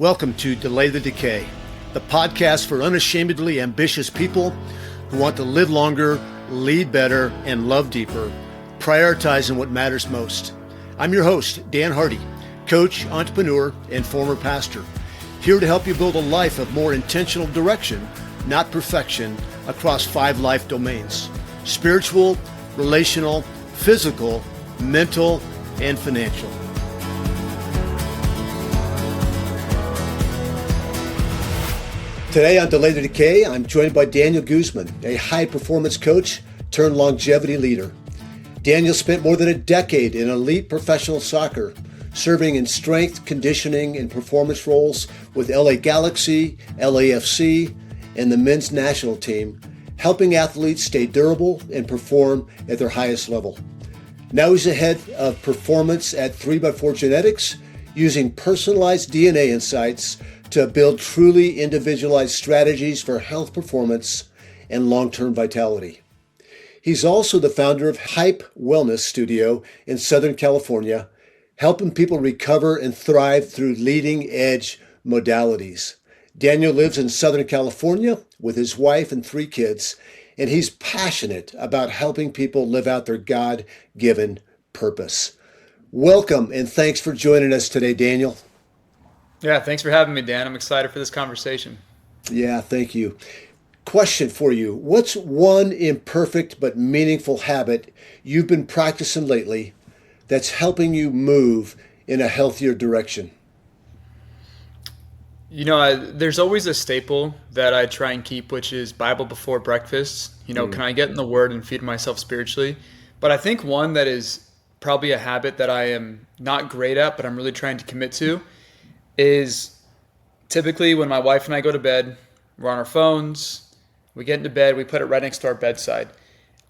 Welcome to Delay the Decay, the podcast for unashamedly ambitious people who want to live longer, lead better, and love deeper, prioritizing what matters most. I'm your host, Dan Hardy, coach, entrepreneur, and former pastor, here to help you build a life of more intentional direction, not perfection, across 5 life domains: spiritual, relational, physical, mental, and financial. Today on Delay the Decay, I'm joined by Daniel Guzman, a high-performance coach turned longevity leader. Daniel spent more than a decade in elite professional soccer, serving in strength, conditioning, and performance roles with LA Galaxy, LAFC, and the men's national team, helping athletes stay durable and perform at their highest level. Now he's the head of performance at 3x4 Genetics, using personalized DNA insights to build truly individualized strategies for health performance and long-term vitality. He's also the founder of Hype Wellness Studio in Southern California, helping people recover and thrive through leading-edge modalities. Daniel lives in Southern California with his wife and 3 kids, and he's passionate about helping people live out their God-given purpose. Welcome, and thanks for joining us today, Daniel. Yeah, thanks for having me, Dan. I'm excited for this conversation. Yeah, thank you. Question for you. What's one imperfect but meaningful habit you've been practicing lately that's helping you move in a healthier direction? There's always a staple that I try and keep, which is Bible before breakfast. Can I get in the Word and feed myself spiritually? But I think one that is probably a habit that I am not great at, but I'm really trying to commit to, is typically when my wife and I go to bed, we're on our phones, we get into bed, we put it right next to our bedside.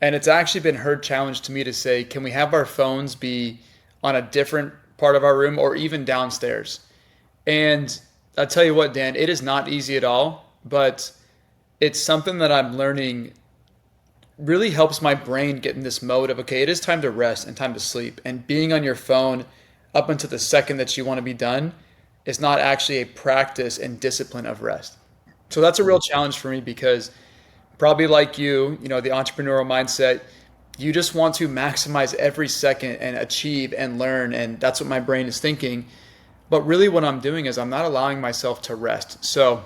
And it's actually been her challenge to me to say, can we have our phones be on a different part of our room or even downstairs? And I'll tell you what, Dan, it is not easy at all, but it's something that I'm learning really helps my brain get in this mode of, okay, it is time to rest and time to sleep. And being on your phone up until the second that you want to be done is not actually a practice and discipline of rest. So that's a real challenge for me because probably like you, the entrepreneurial mindset, you just want to maximize every second and achieve and learn. And that's what my brain is thinking. But really what I'm doing is I'm not allowing myself to rest. So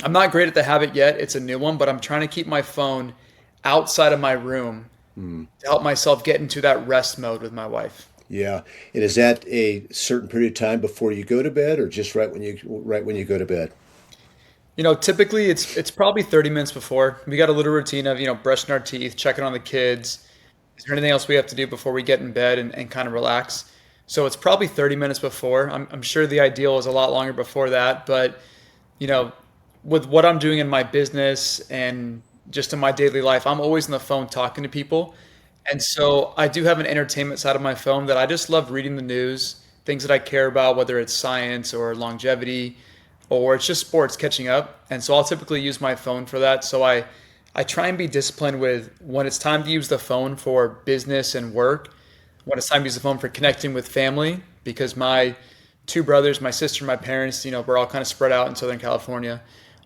I'm not great at the habit yet. It's a new one, but I'm trying to keep my phone outside of my room to help myself get into that rest mode with my wife. Yeah. And is that a certain period of time before you go to bed, or just right when you go to bed? Typically it's probably 30 minutes before. We got a little routine of, brushing our teeth, checking on the kids. Is there anything else we have to do before we get in bed and kind of relax? So it's probably 30 minutes before. I'm sure the ideal is a lot longer before that, but with what I'm doing in my business and just in my daily life, I'm always on the phone talking to people. And so I do have an entertainment side of my phone that I just love reading the news, things that I care about, whether it's science or longevity, or it's just sports, catching up. And so I'll typically use my phone for that. So I try and be disciplined with when it's time to use the phone for business and work, when it's time to use the phone for connecting with family, because my 2 brothers, my sister, my parents, we're all kind of spread out in Southern California.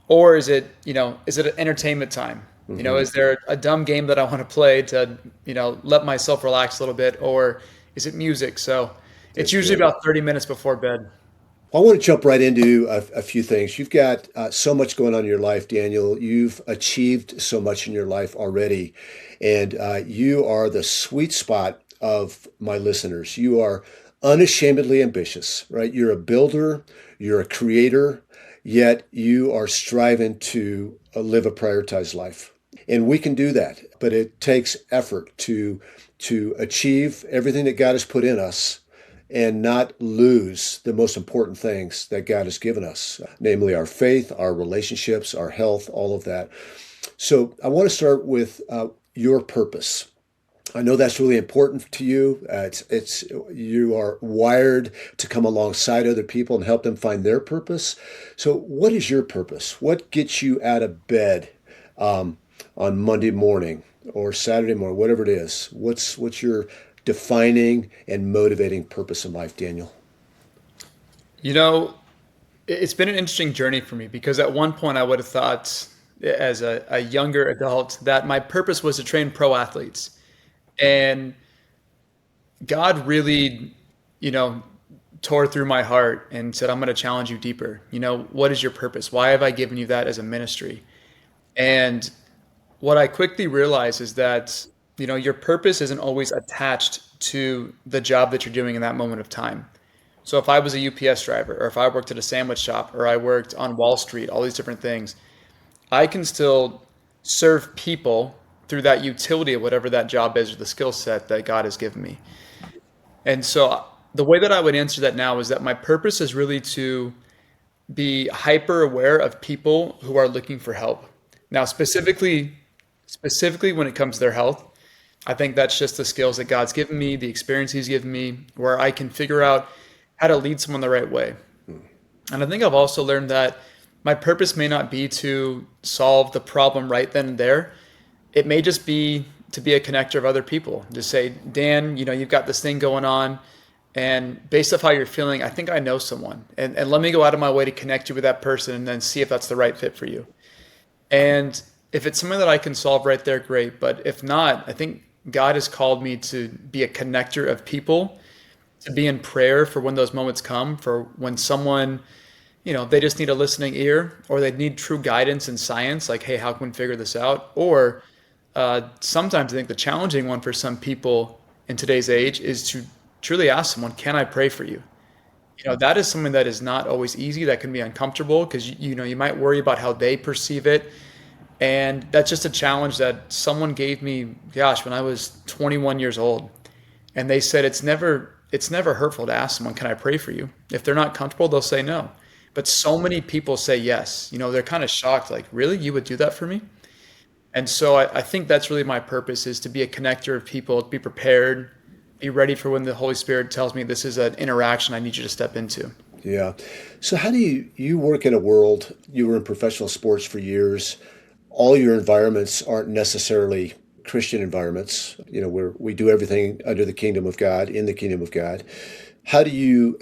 Or is it an entertainment time? Is there a dumb game that I want to play to, let myself relax a little bit, or is it music? So it's usually about 30 minutes before bed. I want to jump right into a few things. You've got so much going on in your life, Daniel. You've achieved so much in your life already, and you are the sweet spot of my listeners. You are unashamedly ambitious, right? You're a builder, you're a creator, yet you are striving to live a prioritized life. And we can do that, but it takes effort to achieve everything that God has put in us and not lose the most important things that God has given us, namely our faith, our relationships, our health, all of that. So I want to start with your purpose. I know that's really important to you. You are wired to come alongside other people and help them find their purpose. So what is your purpose? What gets you out of bed on Monday morning or Saturday morning, whatever it is? What's your defining and motivating purpose in life, Daniel? it's been an interesting journey for me because at one point I would have thought as a younger adult that my purpose was to train pro athletes. And God really, you know, tore through my heart and said, I'm going to challenge you deeper. What is your purpose? Why have I given you that as a ministry? And what I quickly realized is that, your purpose isn't always attached to the job that you're doing in that moment of time. So if I was a UPS driver, or if I worked at a sandwich shop, or I worked on Wall Street, all these different things, I can still serve people through that utility of whatever that job is or the skill set that God has given me. And so the way that I would answer that now is that my purpose is really to be hyper aware of people who are looking for help. Now, specifically when it comes to their health, I think that's just the skills that God's given me, the experience He's given me, where I can figure out how to lead someone the right way. And I think I've also learned that my purpose may not be to solve the problem right then and there. It may just be to be a connector of other people. To say, Dan, you've got this thing going on, and based off how you're feeling, I think I know someone. And let me go out of my way to connect you with that person and then see if that's the right fit for you. And if it's something that I can solve right there, great. But if not, I think God has called me to be a connector of people, to be in prayer for when those moments come, for when someone, they just need a listening ear, or they need true guidance in science, like, hey, how can we figure this out? Or sometimes I think the challenging one for some people in today's age is to truly ask someone, can I pray for you? That is something that is not always easy. That can be uncomfortable because, you might worry about how they perceive it. And that's just a challenge that someone gave me, gosh, when I was 21 years old. And they said, it's never hurtful to ask someone, can I pray for you? If they're not comfortable, they'll say no. But so many people say yes. They're kind of shocked, like, really? You would do that for me? And so I think that's really my purpose, is to be a connector of people, to be prepared, be ready for when the Holy Spirit tells me this is an interaction I need you to step into. Yeah. So how do you work in a world, you were in professional sports for years, all your environments aren't necessarily Christian environments, where we do everything under the kingdom of God, in the kingdom of God. How do you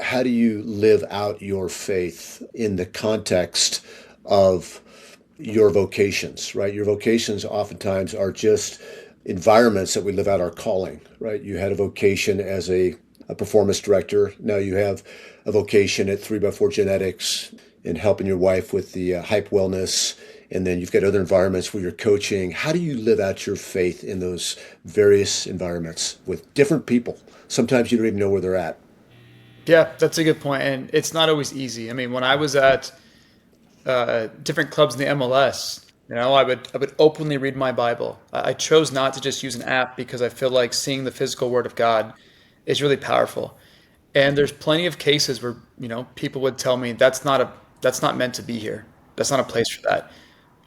live out your faith in the context of your vocations, right? Your vocations oftentimes are just environments that we live out our calling, right? You had a vocation as a performance director. Now you have a vocation at 3x4 Genetics and helping your wife with the hype wellness. And then you've got other environments where you're coaching. How do you live out your faith in those various environments with different people? Sometimes you don't even know where they're at. Yeah, that's a good point. And it's not always easy. I mean, when I was at different clubs in the MLS, I would openly read my Bible. I chose not to just use an app because I feel like seeing the physical Word of God is really powerful. And there's plenty of cases where, people would tell me that's not meant to be here. That's not a place for that.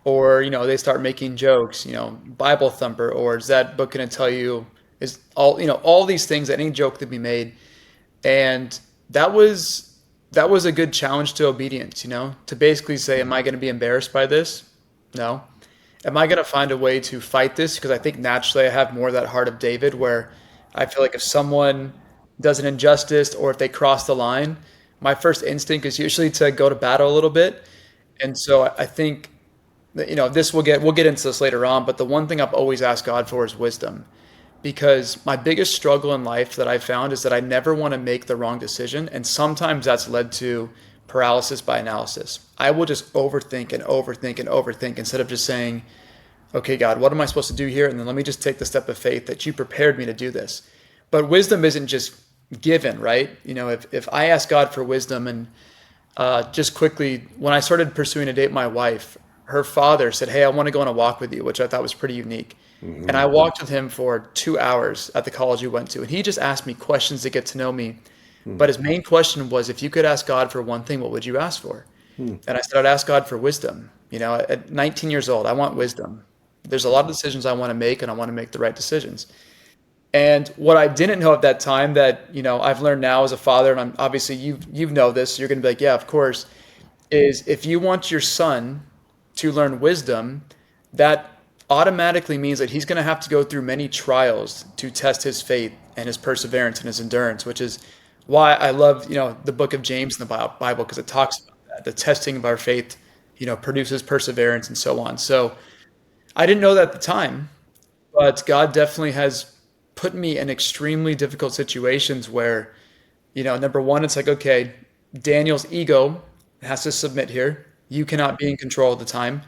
Or, they start making jokes, Bible thumper, or is that book going to tell you, is all these things, that any joke that be made. And that was a good challenge to obedience, to basically say, am I going to be embarrassed by this? No. Am I going to find a way to fight this? Because I think naturally I have more of that heart of David, where I feel like if someone does an injustice or if they cross the line, my first instinct is usually to go to battle a little bit. And so I think that, this we'll get into this later on, but the one thing I've always asked God for is wisdom. Because my biggest struggle in life that I found is that I never want to make the wrong decision. And sometimes that's led to paralysis by analysis. I will just overthink and overthink and overthink instead of just saying, okay, God, what am I supposed to do here? And then let me just take the step of faith that you prepared me to do this. But wisdom isn't just given, right? If I ask God for wisdom, and just quickly, when I started pursuing to date my wife, her father said, hey, I want to go on a walk with you, which I thought was pretty unique. And I walked with him for 2 hours at the college we went to. And he just asked me questions to get to know me. But his main question was, if you could ask God for one thing, what would you ask for? And I said, I'd ask God for wisdom. At 19 years old, I want wisdom. There's a lot of decisions I want to make, and I want to make the right decisions. And what I didn't know at that time that, I've learned now as a father, and I'm obviously you've know this, you're going to be like, yeah, of course, is if you want your son to learn wisdom, that automatically means that he's going to have to go through many trials to test his faith and his perseverance and his endurance, which is why I love, the book of James in the Bible, because it talks about that. the testing of our faith, produces perseverance and so on. So I didn't know that at the time, but God definitely has put me in extremely difficult situations where, number one, it's like, okay, Daniel's ego has to submit here. You cannot be in control of the time.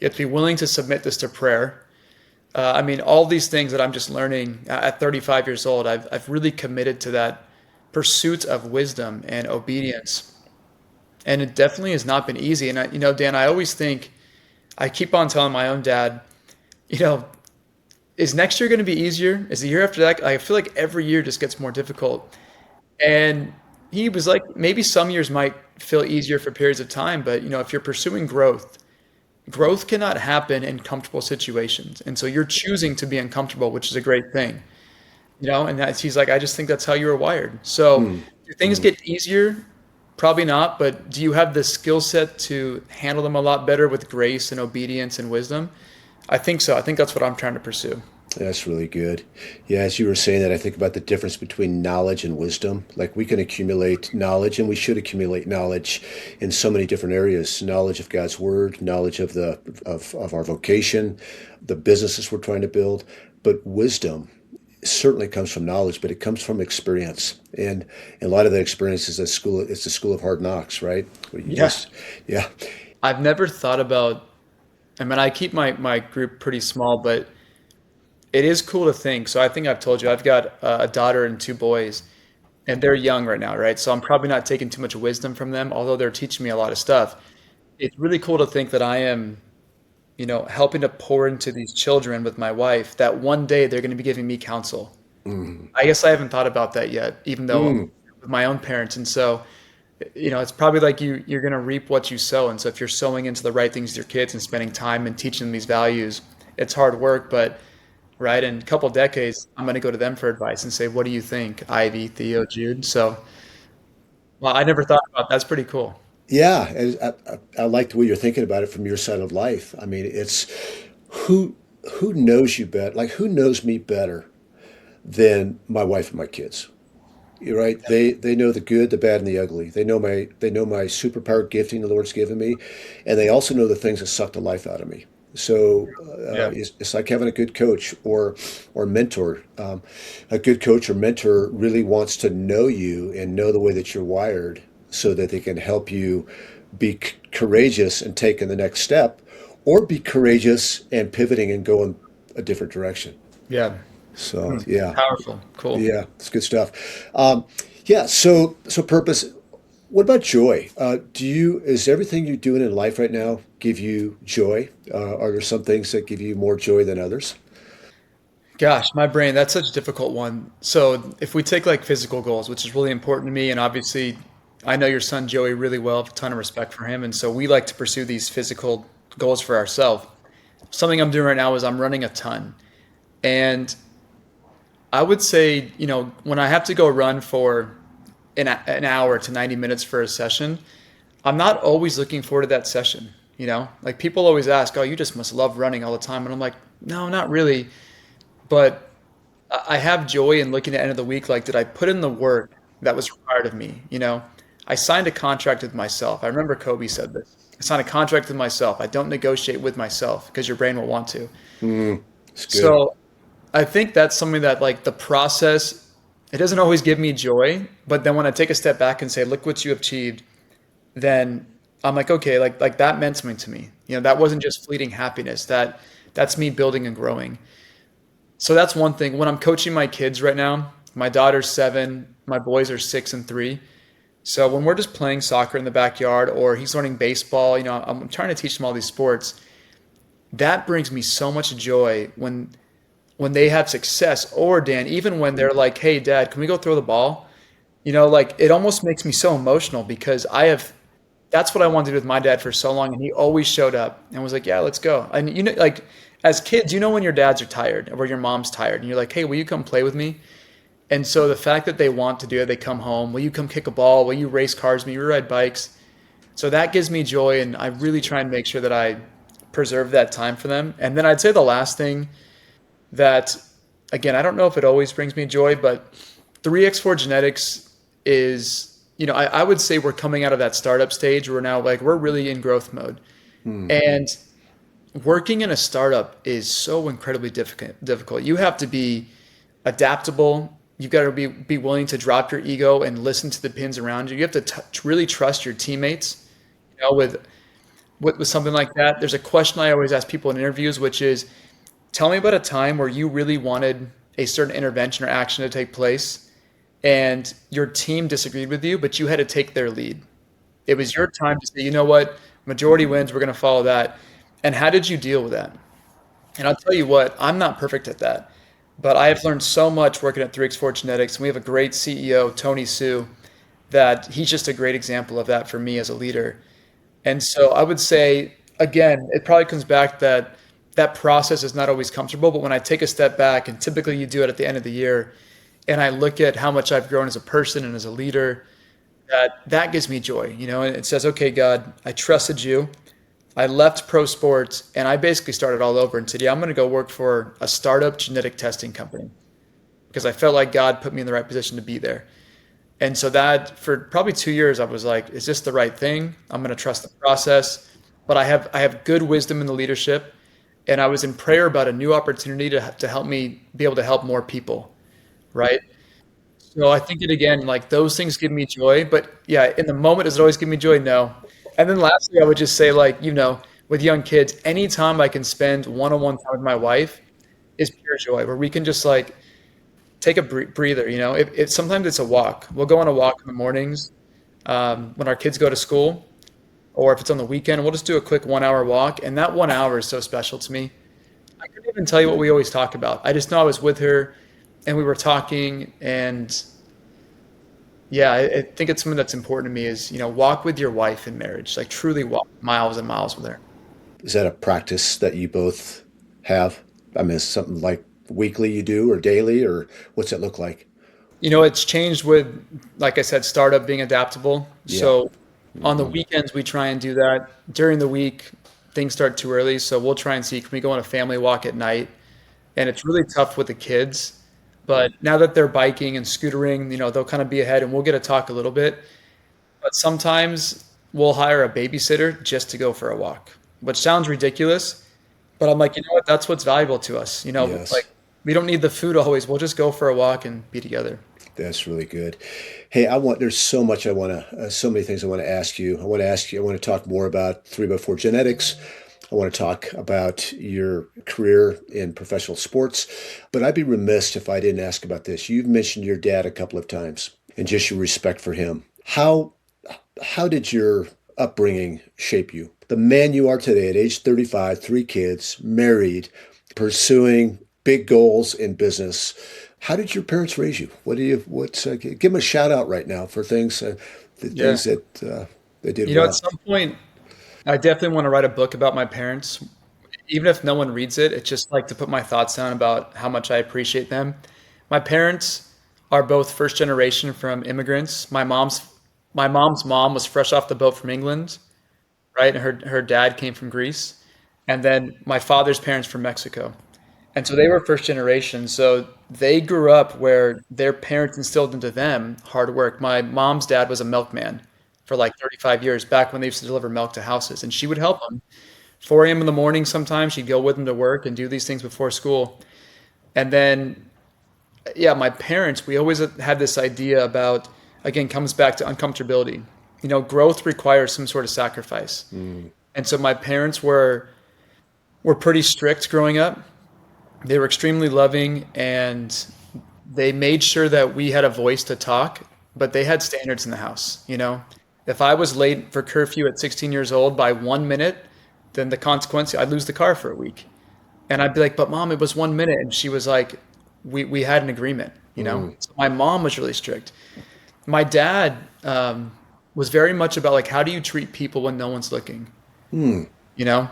You have to be willing to submit this to prayer. I mean, all these things that I'm just learning at 35 years old, I've really committed to that pursuit of wisdom and obedience. And it definitely has not been easy. And Dan, I always think, I keep on telling my own dad, you know, is next year going to be easier? Is the year after that? I feel like every year just gets more difficult. And he was like, maybe some years might feel easier for periods of time, but if you're pursuing growth, growth cannot happen in comfortable situations. And so you're choosing to be uncomfortable, which is a great thing, and he's like, I just think that's how you were wired. So Mm, do things mm. get easier? Probably not, but do you have the skill set to handle them a lot better with grace and obedience and wisdom? I think so. I think that's what I'm trying to pursue. That's really good. Yeah, as you were saying that, I think about the difference between knowledge and wisdom. Like we can accumulate knowledge, and we should accumulate knowledge in so many different areas. Knowledge of God's word, knowledge of our vocation, the businesses we're trying to build. But wisdom certainly comes from knowledge, but it comes from experience. And a lot of that experience is it's the school of hard knocks, right? Where you Yeah. just, yeah. I've never thought about, I mean, I keep my group pretty small, but it is cool to think. So I think I've told you, I've got a daughter and two boys, and they're young right now, right? So I'm probably not taking too much wisdom from them, although they're teaching me a lot of stuff. It's really cool to think that I am, helping to pour into these children with my wife, that one day they're going to be giving me counsel. Mm, I guess I haven't thought about that yet, even though mm. with my own parents. And so, it's probably like you're going to reap what you sow. And so if you're sowing into the right things with your kids and spending time and teaching them these values, it's hard work, but right, in a couple of decades, I'm going to go to them for advice and say, what do you think, Ivy, Theo, Jude? So, well, I never thought about that's pretty cool. Yeah, and I like the way you're thinking about it from your side of life. I mean, it's who who knows you better? Like who knows me better than my wife and my kids? You're right. They know the good, the bad, and the ugly. They know my superpower gifting the Lord's given me, and they also know the things that suck the life out of me. So Yeah. it's like having a good coach or mentor. A good coach or mentor really wants to know you and know the way that you're wired, so that they can help you be courageous and taking the next step, or be courageous and pivoting and going a different direction. Yeah. So Hmm. yeah, Powerful. Cool. yeah, it's good stuff. Yeah, so purpose. What about joy? Is everything you're doing in life right now give you joy? Are there some things that give you more joy than others? Gosh, my brain, that's such a difficult one. So if we take like physical goals, which is really important to me, and obviously I know your son Joey really well, I have a ton of respect for him. And so we like to pursue these physical goals for ourselves. Something I'm doing right now is I'm running a ton. And I would say, when I have to go run for an hour to 90 minutes for a session, I'm not always looking forward to that session. Like people always ask, oh, you just must love running all the time. And I'm like, no, not really. But I have joy in looking at the end of the week. Like, did I put in the work that was required of me? I signed a contract with myself. I remember Kobe said this. I signed a contract with myself. I don't negotiate with myself because your brain will want to. It's good. So I think that's something that like the process, it doesn't always give me joy, but then when I take a step back and say, look what you achieved, then I'm like, okay, like that meant something to me. That wasn't just fleeting happiness. That's me building and growing. So that's one thing. When I'm coaching my kids right now, my daughter's 7, my boys are 6 and 3. So when we're just playing soccer in the backyard or he's learning baseball, I'm trying to teach them all these sports. That brings me so much joy when they have success, or Dan, even when they're like, "Hey, Dad, can we go throw the ball?" Like it almost makes me so emotional because that's what I wanted to do with my dad for so long, and he always showed up and was like, "Yeah, let's go." And like as kids, when your dads are tired or your mom's tired, and you're like, "Hey, will you come play with me?" And so the fact that they want to do it, they come home. Will you come kick a ball? Will you race cars? Will you ride bikes? So that gives me joy, and I really try and make sure that I preserve that time for them. And then I'd say the last thing that, again, I don't know if it always brings me joy, but 3x4 genetics is I would say we're coming out of that startup stage. We're now like, we're really in growth mode. Hmm. And working in a startup is so incredibly difficult. You have to be adaptable. You've got to be willing to drop your ego and listen to the pins around you. You have to really trust your teammates. With something like that, there's a question I always ask people in interviews, which is, tell me about a time where you really wanted a certain intervention or action to take place, and your team disagreed with you, but you had to take their lead. It was your time to say, you know what, majority wins, we're going to follow that. And how did you deal with that? And I'll tell you what, I'm not perfect at that, but I have learned so much working at 3x4 Genetics. And we have a great CEO, Tony Sue, that he's just a great example of that for me as a leader. And so I would say, again, it probably comes back that that process is not always comfortable, but when I take a step back, and typically you do it at the end of the year, and I look at how much I've grown as a person and as a leader, that gives me joy, and it says, okay, God, I trusted you. I left pro sports and I basically started all over and said, yeah, I'm going to go work for a startup genetic testing company because I felt like God put me in the right position to be there. And so that for probably 2 years, I was like, is this the right thing? I'm going to trust the process. But I have good wisdom in the leadership. And I was in prayer about a new opportunity to help me be able to help more people. Right. So I think it again, like those things give me joy. But yeah, in the moment, does it always give me joy? No. And then lastly, I would just say, like, with young kids, anytime I can spend one-on-one time with my wife is pure joy, where we can just like take a breather. If sometimes it's a walk. We'll go on a walk in the mornings when our kids go to school, or if it's on the weekend, we'll just do a quick 1 hour walk. And that 1 hour is so special to me. I couldn't even tell you what we always talk about. I just know I was with her and we were talking. And yeah, I think it's something that's important to me is, walk with your wife in marriage, like truly walk miles and miles with her. Is that a practice that you both have? I mean, is it something like weekly you do or daily, or what's it look like? It's changed with, like I said, startup being adaptable. Yeah. So on the weekends, we try and do that. During the week, things start too early. So we'll try and see, can we go on a family walk at night? And it's really tough with the kids. But now that they're biking and scootering, they'll kind of be ahead and we'll get to talk a little bit. But sometimes we'll hire a babysitter just to go for a walk, which sounds ridiculous. But I'm like, you know what? That's what's valuable to us. Yes. Like we don't need the food always. We'll just go for a walk and be together. That's really good. Hey, there's so many things I want to ask you. I want to talk more about 3x4 Genetics. I want to talk about your career in professional sports, but I'd be remiss if I didn't ask about this. You've mentioned your dad a couple of times and just your respect for him. How did your upbringing shape you? The man you are today at age 35, 3 kids, married, pursuing big goals in business. How did your parents raise you? Give them a shout out right now for the Yeah. things that they did At well. some point, I definitely want to write a book about my parents. Even if no one reads it, it's just like to put my thoughts down about how much I appreciate them. My parents are both first generation from immigrants. My mom's mom was fresh off the boat from England, right? And her dad came from Greece. And then my father's parents from Mexico. And so they were first generation. So they grew up where their parents instilled into them hard work. My mom's dad was a milkman for like 35 years back when they used to deliver milk to houses. And she would help him 4 a.m. in the morning sometimes. She'd go with him to work and do these things before school. And then, yeah, my parents, we always had this idea about, again, comes back to uncomfortability. Growth requires some sort of sacrifice. Mm. And so my parents were pretty strict growing up. They were extremely loving and they made sure that we had a voice to talk, but they had standards in the house. If I was late for curfew at 16 years old by 1 minute, then the consequence, I'd lose the car for a week. And I'd be like, but mom, it was 1 minute. And she was like, we had an agreement. Mm. So my mom was really strict. My dad was very much about like, how do you treat people when no one's looking? Mm. You know,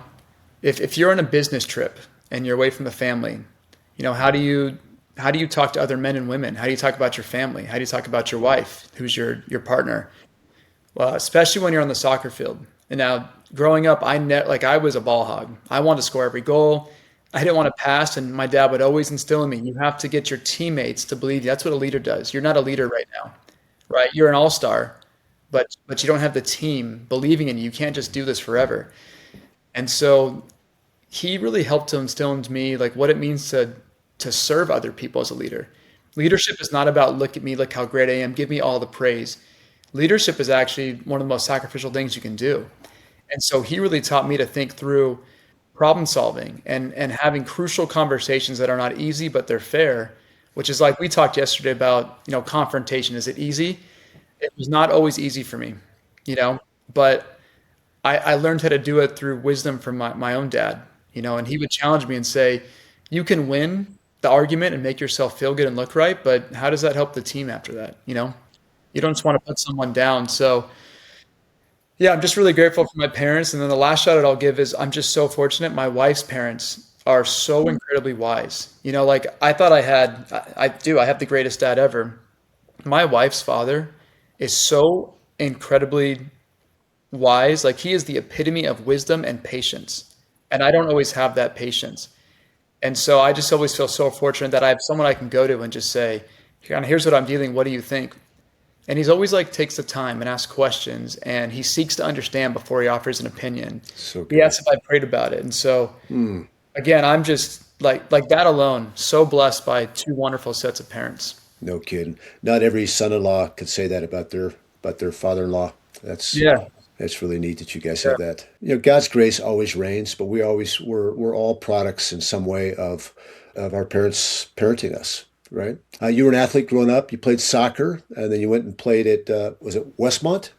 if you're on a business trip and you're away from the family, how do you talk to other men and women? How do you talk about your family? How do you talk about your wife, who's your partner? Well, especially when you're on the soccer field. And now, growing up, I was a ball hog. I wanted to score every goal. I didn't want to pass, and my dad would always instill in me, you have to get your teammates to believe you. That's what a leader does. You're not a leader right now, right? You're an all-star, but you don't have the team believing in you. You can't just do this forever. And so he really helped to instill into me like what it means to serve other people as a leader. Leadership is not about look at me, look how great I am, give me all the praise. Leadership is actually one of the most sacrificial things you can do. And so he really taught me to think through problem solving and having crucial conversations that are not easy, but they're fair, which is like we talked yesterday about, confrontation. Is it easy? It was not always easy for me, but I learned how to do it through wisdom from my own dad, and he would challenge me and say, you can win the argument and make yourself feel good and look right, but how does that help the team after that? You don't just want to put someone down. So yeah, I'm just really grateful for my parents. And then the last shout out I'll give is I'm just so fortunate. My wife's parents are so incredibly wise. Like I thought I have the greatest dad ever. My wife's father is so incredibly wise. Like he is the epitome of wisdom and patience. And I don't always have that patience. And so I just always feel so fortunate that I have someone I can go to and just say, here's what I'm dealing. What do you think? And he's always like takes the time and asks questions and he seeks to understand before he offers an opinion. So He good. asks if I prayed about it. And so again, I'm just like that alone, so blessed by two wonderful sets of parents. No kidding. Not every son-in-law could say that about their father-in-law. That's Yeah. that's really neat that you guys Yeah. have that. God's grace always reigns, but we're all products in some way of our parents parenting us, right? You were an athlete growing up. You played soccer, and then you went and played at was it Westmont?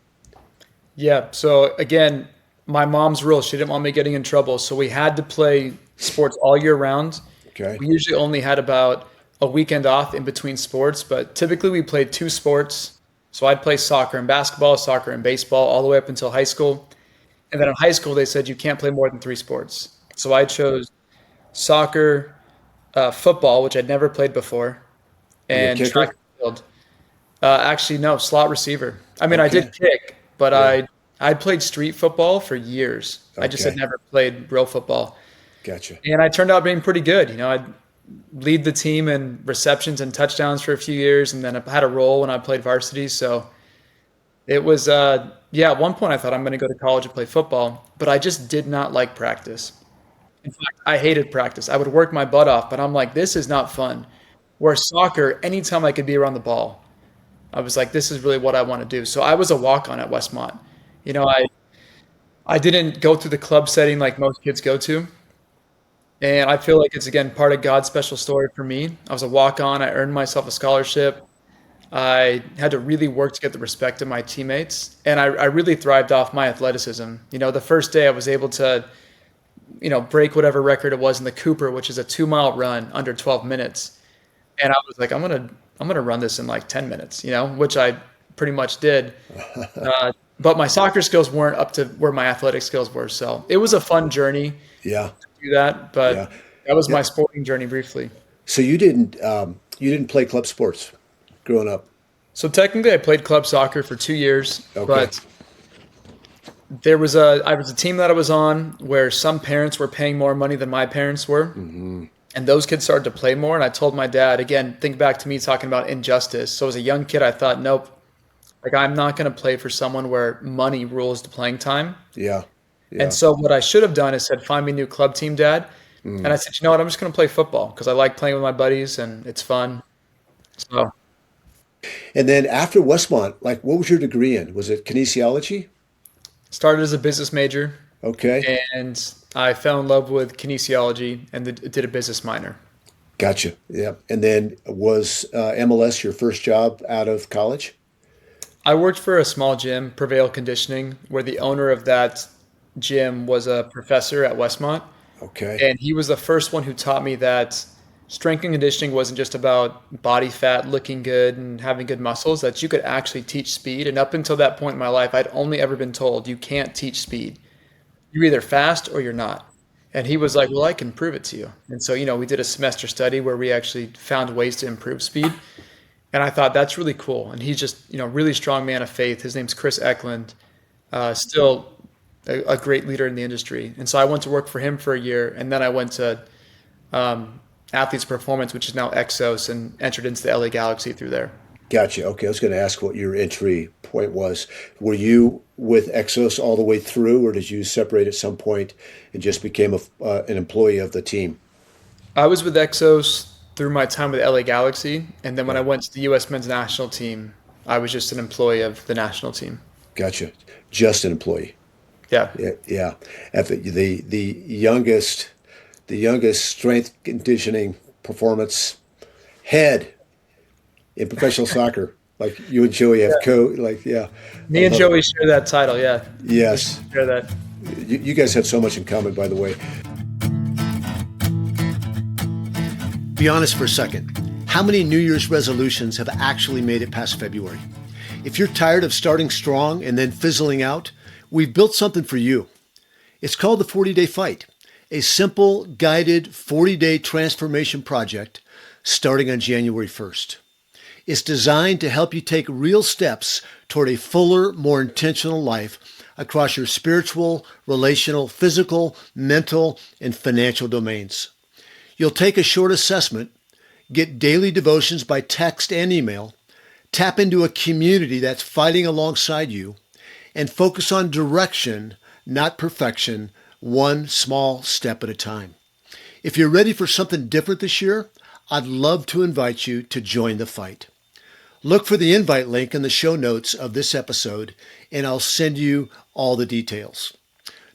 Yeah. So again, my mom's rule, she didn't want me getting in trouble. So we had to play sports all year round. Okay, We usually only had about a weekend off in between sports, but typically we played two sports. So I'd play soccer and basketball, soccer and baseball all the way up until high school. And then in high school, they said you can't play more than three sports. So I chose soccer, football, which I'd never played before, were you a and track kicker? and field. Actually, no, slot receiver. I mean, I did Okay, kick, but yeah, I played street football for years. I just had okay, never played real football. gotcha. And I turned out being pretty good. I'd lead the team in receptions and touchdowns for a few years, and then I had a role when I played varsity. So it was, yeah, at one point I thought I'm going to go to college and play football, but I just did not like practice. In fact, I hated practice. I would work my butt off, but I'm like, this is not fun. Whereas soccer, anytime I could be around the ball, I was like, this is really what I want to do. So I was a walk-on at Westmont. I didn't go through the club setting like most kids go to. And I feel like it's again part of God's special story for me. I was a walk-on. I earned myself a scholarship. I had to really work to get the respect of my teammates, and I really thrived off my athleticism. The first day I was able to, break whatever record it was in the Cooper, which is a 2 mile run under 12 minutes. And I was like, I'm gonna run this in like 10 minutes, which I pretty much did. But my soccer skills weren't up to where my athletic skills were. So it was a fun journey to Yeah, do that, yeah, but that was yeah. my sporting journey briefly. So you didn't play club sports growing up. So technically, I played club soccer for 2 years, Okay. but I was a team that I was on where some parents were paying more money than my parents were, and those kids started to play more. And I told my dad, again, think back to me talking about injustice. So as a young kid, I thought, nope, like I'm not going to play for someone where money rules the playing time. Yeah, And yeah. so what I should have done is said, find me a new club team, Dad. And I said, you know what, I'm just going to play football because I like playing with my buddies and it's fun. So And then after Westmont, like, what was your degree in? Was it kinesiology? started as a business major Okay, and I fell in love with kinesiology and did a business minor. gotcha. Yeah. And then was MLS your first job out of college? I worked for a small gym, Prevail Conditioning, where the owner of that gym was a professor at Westmont. Okay. And he was the first one who taught me that strength and conditioning wasn't just about body fat, looking good, and having good muscles, that you could actually teach speed. And up until that point in my life, I'd only ever been told you can't teach speed. You're either fast or you're not. And he was like, well, I can prove it to you. And so, we did a semester study where we actually found ways to improve speed. And I thought that's really cool. And he's just, really strong man of faith. His name's Chris Eklund, still a great leader in the industry. And so I went to work for him for a year, and then I went to Athletes Performance, which is now Exos, and entered into the LA Galaxy through there. Gotcha. Okay, I was going to ask what your entry point was. Were you with Exos all the way through, or did you separate at some point and just became an employee of the team? I was with Exos through my time with LA Galaxy, and then when I Yeah, went to the U.S. men's national team, I was just an employee of the national team. gotcha. Just an employee. Yeah. Yeah, yeah. The youngest strength conditioning performance head in professional soccer. Like you and Joey have like yeah, I Me and love it. Joey share that title. Yeah. We Yes, share that. you guys have so much in common, by the way. Be honest for a second. How many New Year's resolutions have actually made it past February? If you're tired of starting strong and then fizzling out, we've built something for you. It's called the 40-Day Fight, a simple, guided 40-day transformation project starting on January 1st. It's designed to help you take real steps toward a fuller, more intentional life across your spiritual, relational, physical, mental, and financial domains. You'll take a short assessment, get daily devotions by text and email, tap into a community that's fighting alongside you, and focus on direction, not perfection, one small step at a time. If you're ready for something different this year, I'd love to invite you to join the fight. Look for the invite link in the show notes of this episode, and I'll send you all the details.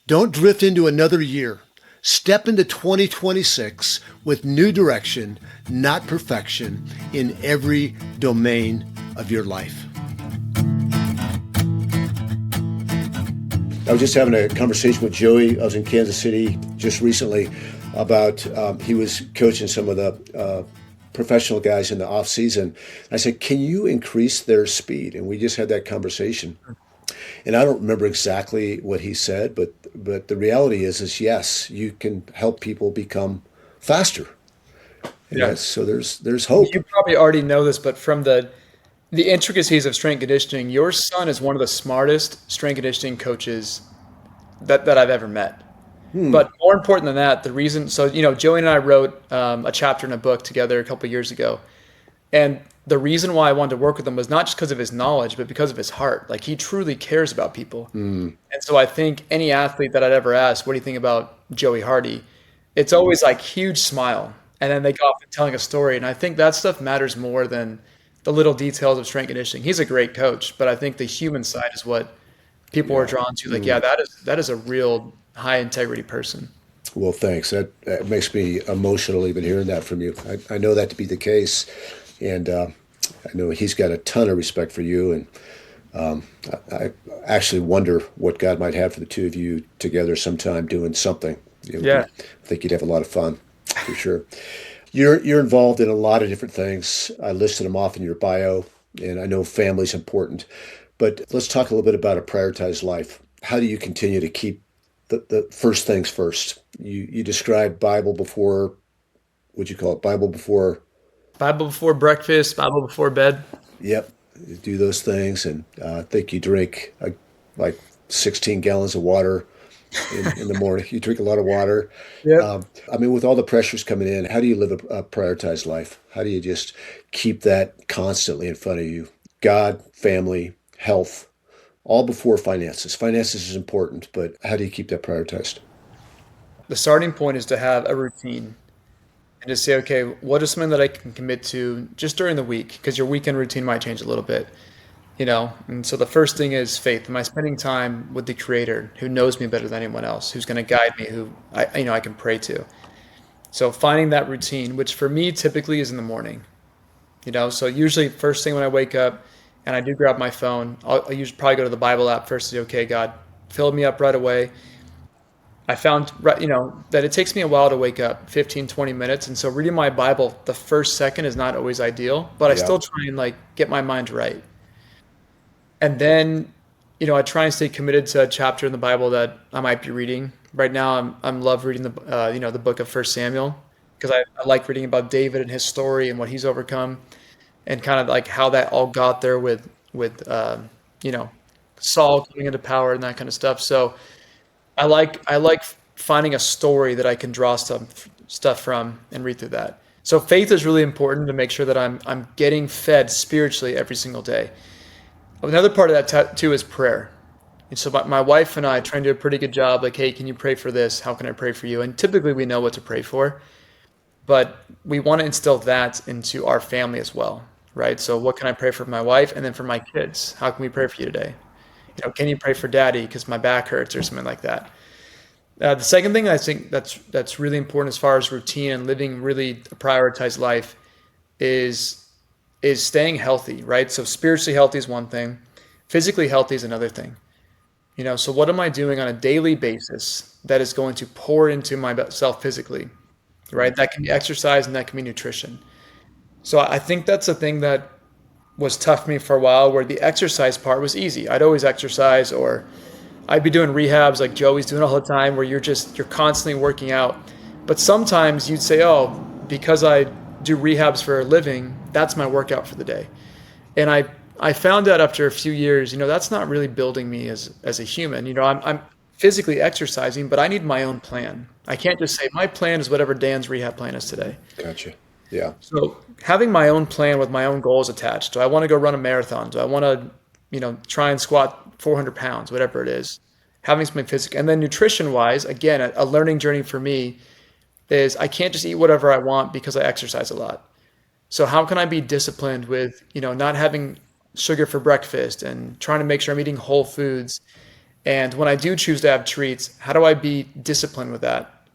Don't drift into another year. Step into 2026 with new direction, not perfection, in every domain of your life. I was just having a conversation with Joey. I was in Kansas City just recently about he was coaching some of the professional guys in the off season. I said, "Can you increase their speed?" And we just had that conversation. And I don't remember exactly what he said, but the reality is yes, you can help people become faster. And Yeah. so there's hope. You probably already know this, but from the intricacies of strength conditioning, your son is one of the smartest strength conditioning coaches that I've ever met. But more important than that, the reason, so, Joey and I wrote a chapter in a book together a couple of years ago. And the reason why I wanted to work with him was not just because of his knowledge, but because of his heart. Like he truly cares about people. And so I think any athlete that I'd ever ask, what do you think about Joey Hardy? It's always like huge smile. And then they go off and telling a story. And I think that stuff matters more than the little details of strength conditioning. He's a great coach, but I think the human side is what people are Yeah. drawn to. Like, yeah, that is a real high integrity person. Well, thanks. That makes me emotional even hearing that from you. I know that to be the case, and I know he's got a ton of respect for you. And I actually wonder what God might have for the two of you together sometime doing something. Yeah. I think you'd have a lot of fun for sure. You're involved in a lot of different things. I listed them off in your bio, and I know family's important. But let's talk a little bit about a prioritized life. How do you continue to keep the first things first? You described Bible before, what'd you call it? Bible before, Bible before breakfast, Bible before bed. yep, you do those things. And I think you drink like 16 gallons of water in the morning. You drink a lot of water. Yep. I mean, with all the pressures coming in, how do you live a prioritized life? How do you just keep that constantly in front of you? God, family, health, all before finances. Finances is important, but how do you keep that prioritized? The starting point is to have a routine and to say, okay, what is something that I can commit to just during the week? Because your weekend routine might change a little bit, And so the first thing is faith. Am I spending time with the Creator who knows me better than anyone else, who's going to guide me, who I can pray to? So finding that routine, which for me typically is in the morning, So usually first thing when I wake up and I do grab my phone, I'll usually probably go to the Bible app first and say, okay, God, fill me up right away. I found, that it takes me a while to wake up, 15, 20 minutes. And so reading my Bible the first second is not always ideal, but I Yeah. still try and get my mind right. And then, I try and stay committed to a chapter in the Bible that I might be reading. Right now, I'm love reading the book of First Samuel because I like reading about David and his story and what he's overcome and kind of like how that all got there with you know, Saul coming into power and that kind of stuff. So I like finding a story that I can draw stuff from and read through that. So faith is really important to make sure that I'm getting fed spiritually every single day. Another part of that too is prayer. And so my wife and I try and do a pretty good job. Like, hey, can you pray for this? How can I pray for you? And typically we know what to pray for, but we want to instill that into our family as well, right? So what can I pray for my wife and then for my kids? How can we pray for you today? Can you pray for daddy because my back hurts or something like that? The second thing I think that's really important as far as routine and living really a prioritized life is is staying healthy, right? So spiritually healthy is one thing, physically healthy is another thing. So what am I doing on a daily basis that is going to pour into myself physically, right? That can be exercise and that can be nutrition. So I think that's a thing that was tough for me for a while, where the exercise part was easy. I'd always exercise, or I'd be doing rehabs like Joey's doing all the time, where you're constantly working out. But sometimes you'd say, oh, because I do rehabs for a living, that's my workout for the day. And I found out after a few years, that's not really building me as a human. I'm physically exercising, but I need my own plan. I can't just say my plan is whatever Dan's rehab plan is today. Gotcha. Yeah. So having my own plan with my own goals attached. Do I want to go run a marathon? Do I want to, try and squat 400 pounds, whatever it is? Having something physical. And then nutrition wise, again, a learning journey for me is I can't just eat whatever I want because I exercise a lot. So how can I be disciplined with, not having sugar for breakfast and trying to make sure I'm eating whole foods? And when I do choose to have treats, how do I be disciplined with that?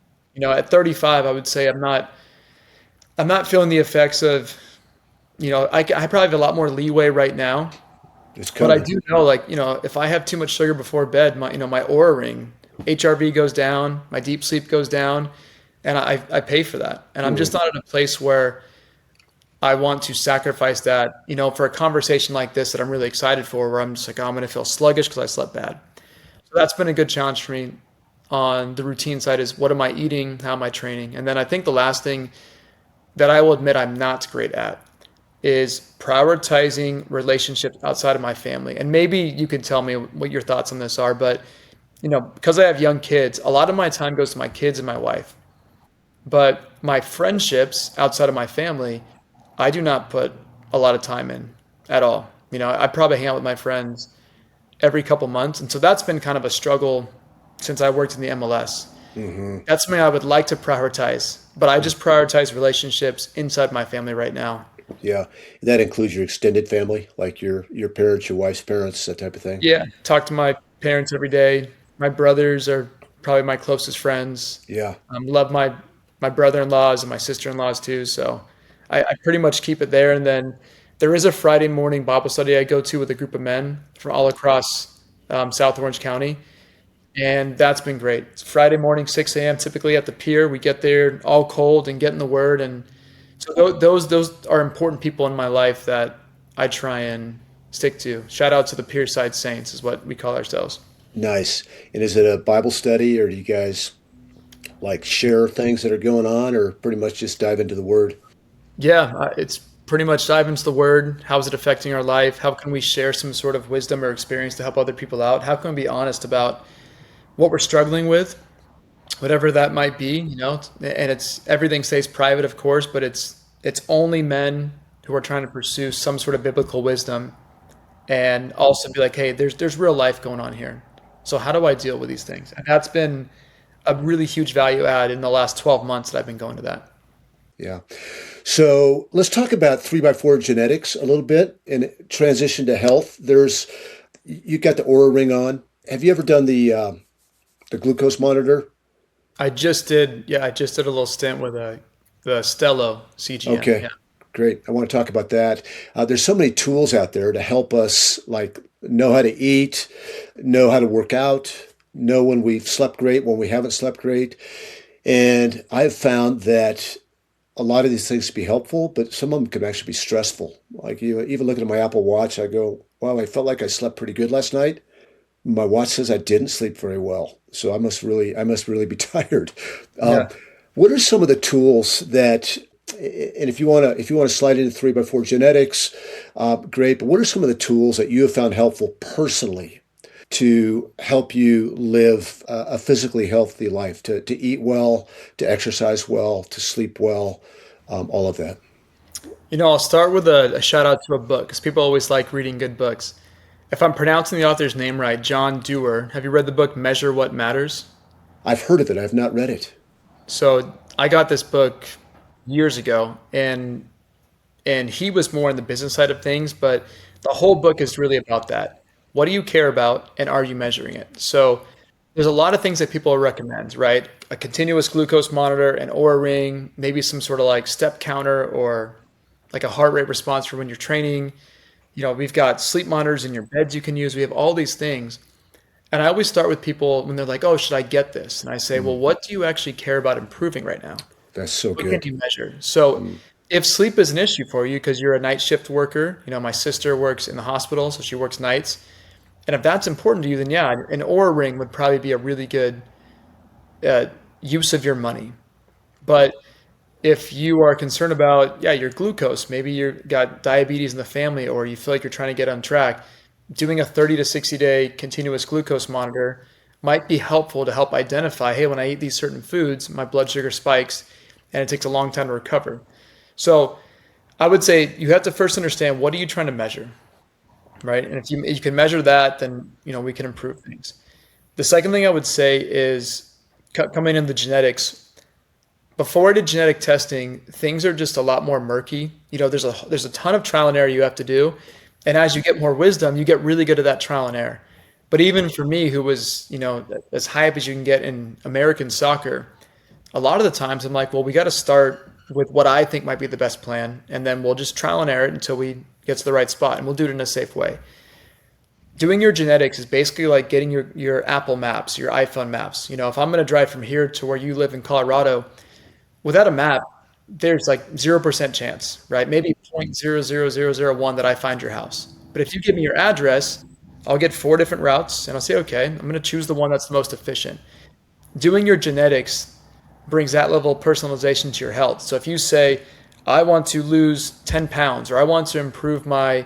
At 35, I would say I'm not feeling the effects of, I probably have a lot more leeway right now, It's but I coming. do know, like, if I have too much sugar before bed, my Aura ring, HRV goes down, my deep sleep goes down, and I pay for that. And I'm just not in a place where I want to sacrifice that, for a conversation like this that I'm really excited for, where I'm just like, oh, I'm going to feel sluggish because I slept bad. So that's been a good challenge for me on the routine side is what am I eating? How am I training? And then I think the last thing that I will admit I'm not great at is prioritizing relationships outside of my family. And maybe you can tell me what your thoughts on this are, but because I have young kids, a lot of my time goes to my kids and my wife. But my friendships outside of my family, I do not put a lot of time in at all. I probably hang out with my friends every couple months. And so that's been kind of a struggle since I worked in the MLS. Hmm. That's something I would like to prioritize, but I just prioritize relationships inside my family right now. Yeah. And that includes your extended family, like your parents, your wife's parents, that type of thing. Yeah, talk to my parents every day. My brothers are probably my closest friends. Yeah. Love my brother-in-laws and my sister-in-laws too. So I pretty much keep it there. And then there is a Friday morning Bible study I go to with a group of men from all across South Orange County. And that's been great. It's Friday morning, 6 a.m. typically at the pier. We get there all cold and get in the Word, and so those are important people in my life that I try and stick to. Shout out to the Pierside Saints is what we call ourselves. Nice. And is it a Bible study, or do you guys like share things that are going on, or pretty much just dive into the Word? Yeah, it's pretty much dive into the Word. How is it affecting our life? How can we share some sort of wisdom or experience to help other people out? How can we be honest about what we're struggling with, whatever that might be, and it's everything stays private, of course, but it's only men who are trying to pursue some sort of biblical wisdom and also be like, hey, there's real life going on here. So how do I deal with these things? And that's been a really huge value add in the last 12 months that I've been going to that. Yeah. So let's talk about 3x4 genetics a little bit and transition to health. You got the Aura ring on. Have you ever done the glucose monitor? I just did a little stint with the Stello CGM. Okay, Yeah. great. I want to talk about that. There's so many tools out there to help us, like know how to eat, know how to work out, know when we've slept great, when we haven't slept great. And I've found that a lot of these things can be helpful, but some of them can actually be stressful. Like even looking at my Apple Watch, I go, "Wow, I felt like I slept pretty good last night." My watch says I didn't sleep very well, so I must really be tired. Um, Yeah. what are some of the tools that, and if you want to slide into 3x4 genetics, great. But what are some of the tools that you have found helpful personally to help you live a physically healthy life, to eat well, to exercise well, to sleep well? all of that. I'll start with a shout out to a book because people always like reading good books. If I'm pronouncing the author's name right, John Dewar, have you read the book Measure What Matters? I've heard of it. I've not read it. So I got this book years ago, and he was more on the business side of things, but the whole book is really about that. What do you care about, and are you measuring it? So there's a lot of things that people recommend, right? A continuous glucose monitor, an Oura ring, maybe some sort of like step counter or like a heart rate response for when you're training. We've got sleep monitors in your beds you can use. We have all these things. And I always start with people when they're like, oh, should I get this? And I say, well, what do you actually care about improving right now? That's so What can good. you measure? So if sleep is an issue for you because you're a night shift worker, my sister works in the hospital, so she works nights. And if that's important to you, then yeah, an Oura ring would probably be a really good uh, use of your money. But if you are concerned about, yeah, your glucose, maybe you've got diabetes in the family, or you feel like you're trying to get on track, doing a 30 to 60 day continuous glucose monitor might be helpful to help identify, hey, when I eat these certain foods, my blood sugar spikes and it takes a long time to recover. So I would say you have to first understand, what are you trying to measure, right? And if you can measure that, then we can improve things. The second thing I would say is coming in the genetics. Before I did genetic testing, things are just a lot more murky. There's a ton of trial and error you have to do, and as you get more wisdom, you get really good at that trial and error. But even for me, who was as high up as you can get in American soccer, a lot of the times I'm like, well, we got to start with what I think might be the best plan, and then we'll just trial and error it until we get to the right spot, and we'll do it in a safe way. Doing your genetics is basically like getting your Apple Maps, your iPhone maps. If I'm going to drive from here to where you live in Colorado, without a map, there's like 0% chance, right? Maybe 0.00001 that I find your house. But if you give me your address, I'll get four different routes and I'll say, okay, I'm going to choose the one that's the most efficient. Doing your genetics brings that level of personalization to your health. So if you say, I want to lose 10 pounds, or I want to improve my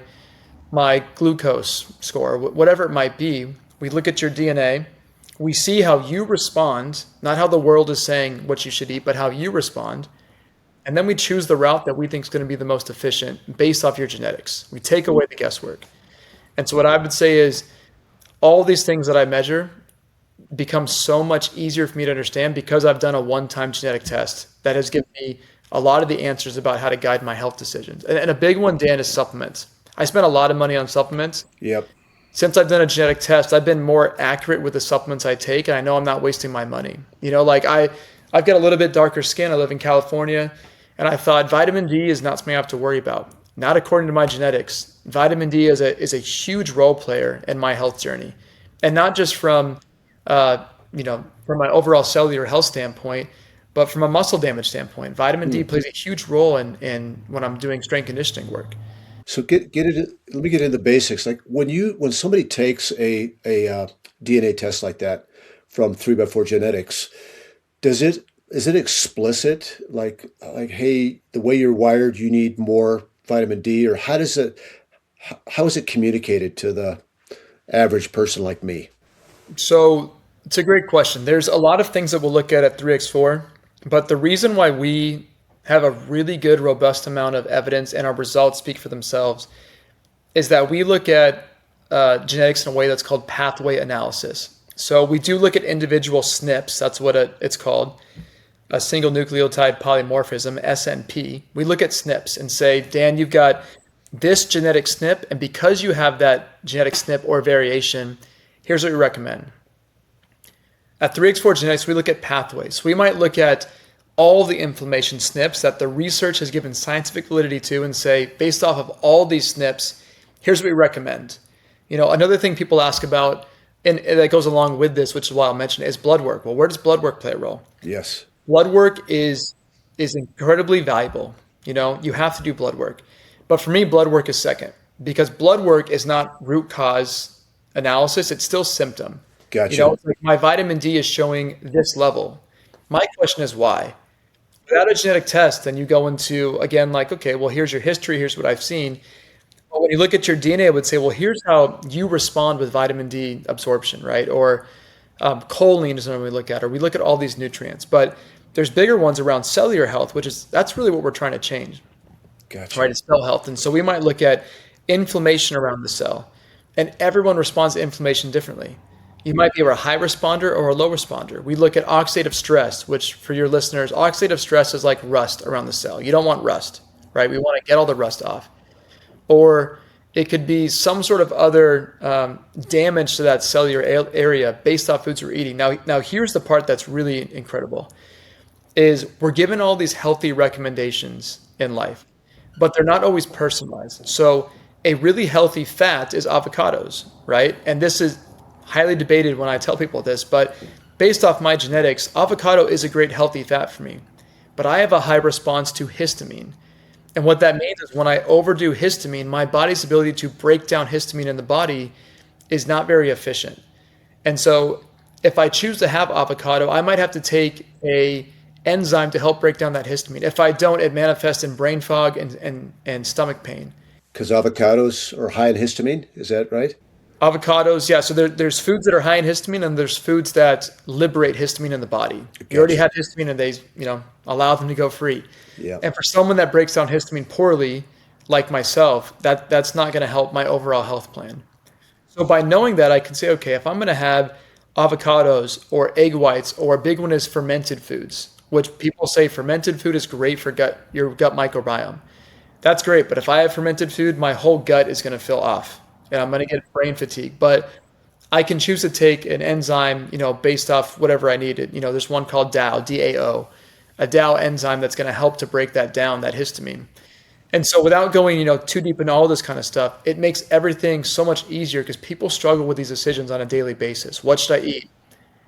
glucose score, whatever it might be, we look at your DNA, we see how you respond, not how the world is saying what you should eat, but how you respond. And then we choose the route that we think is going to be the most efficient based off your genetics. We take away the guesswork. And so what I would say is all these things that I measure become so much easier for me to understand because I've done a one-time genetic test that has given me a lot of the answers about how to guide my health decisions. And a big one, Dan, is supplements. I spent a lot of money on supplements. Yep. Since I've done a genetic test, I've been more accurate with the supplements I take, and I know I'm not wasting my money. Like I've got a little bit darker skin. I live in California, and I thought vitamin D is not something I have to worry about. Not according to my genetics. Vitamin D is a huge role player in my health journey, and not just from from my overall cellular health standpoint, but from a muscle damage standpoint. Vitamin D plays a huge role in when I'm doing strength conditioning work. So get it. Let me get into the basics. Like when somebody takes a DNA test like that from 3x4 Genetics, is it explicit? Like hey, the way you're wired, you need more vitamin D, or how is it communicated to the average person like me? So it's a great question. There's a lot of things that we'll look at 3x4, but the reason why we have a really good, robust amount of evidence and our results speak for themselves is that we look at genetics in a way that's called pathway analysis. So we do look at individual SNPs. That's what it's called, a single nucleotide polymorphism, SNP. We look at SNPs and say, Dan, you've got this genetic SNP, and because you have that genetic SNP or variation, here's what we recommend. At 3x4 Genetics, we look at pathways. We might look at all the inflammation SNPs that the research has given scientific validity to and say, based off of all these SNPs, here's what we recommend. Another thing people ask about, and that goes along with this, which is why I'll mention it, is blood work. Well, where does blood work play a role? Yes. Blood work is incredibly valuable. You have to do blood work. But for me, blood work is second because blood work is not root cause analysis. It's still symptom. Gotcha. It's like my vitamin D is showing this level. My question is why? Without a genetic test, then you go into, again, like, okay, well, here's your history. Here's what I've seen. But when you look at your DNA, I would say, well, here's how you respond with vitamin D absorption, right? Or Choline is one we look at, or we look at all these nutrients. But there's bigger ones around cellular health, that's really what we're trying to change, Gotcha. right? It's cell health. And so we might look at inflammation around the cell, and everyone responds to inflammation differently. You might be a high responder or a low responder. We look at oxidative stress, which for your listeners, oxidative stress is like rust around the cell. You don't want rust, right? We want to get all the rust off. Or it could be some sort of other damage to that cellular area based off foods we're eating. Now here's the part that's really incredible is we're given all these healthy recommendations in life, but they're not always personalized. So a really healthy fat is avocados, right? And this is highly debated when I tell people this, but based off my genetics, avocado is a great healthy fat for me. But I have a high response to histamine. And what that means is when I overdo histamine, my body's ability to break down histamine in the body is not very efficient. And so if I choose to have avocado, I might have to take a enzyme to help break down that histamine. If I don't, it manifests in brain fog and stomach pain. Because avocados are high in histamine, is that right? Avocados, yeah. So there's foods that are high in histamine, and there's foods that liberate histamine in the body. You already have histamine, and they, allow them to go free. Yeah. And for someone that breaks down histamine poorly, like myself, that's not going to help my overall health plan. So by knowing that, I can say, okay, if I'm going to have avocados or egg whites, or a big one is fermented foods, which people say fermented food is great for your gut microbiome. That's great, but if I have fermented food, my whole gut is going to feel off, and I'm going to get brain fatigue. But I can choose to take an enzyme, based off whatever I need. There's one called DAO, DAO, a DAO enzyme that's going to help to break that down, that histamine. And so without going, too deep into all this kind of stuff, it makes everything so much easier because people struggle with these decisions on a daily basis. What should I eat?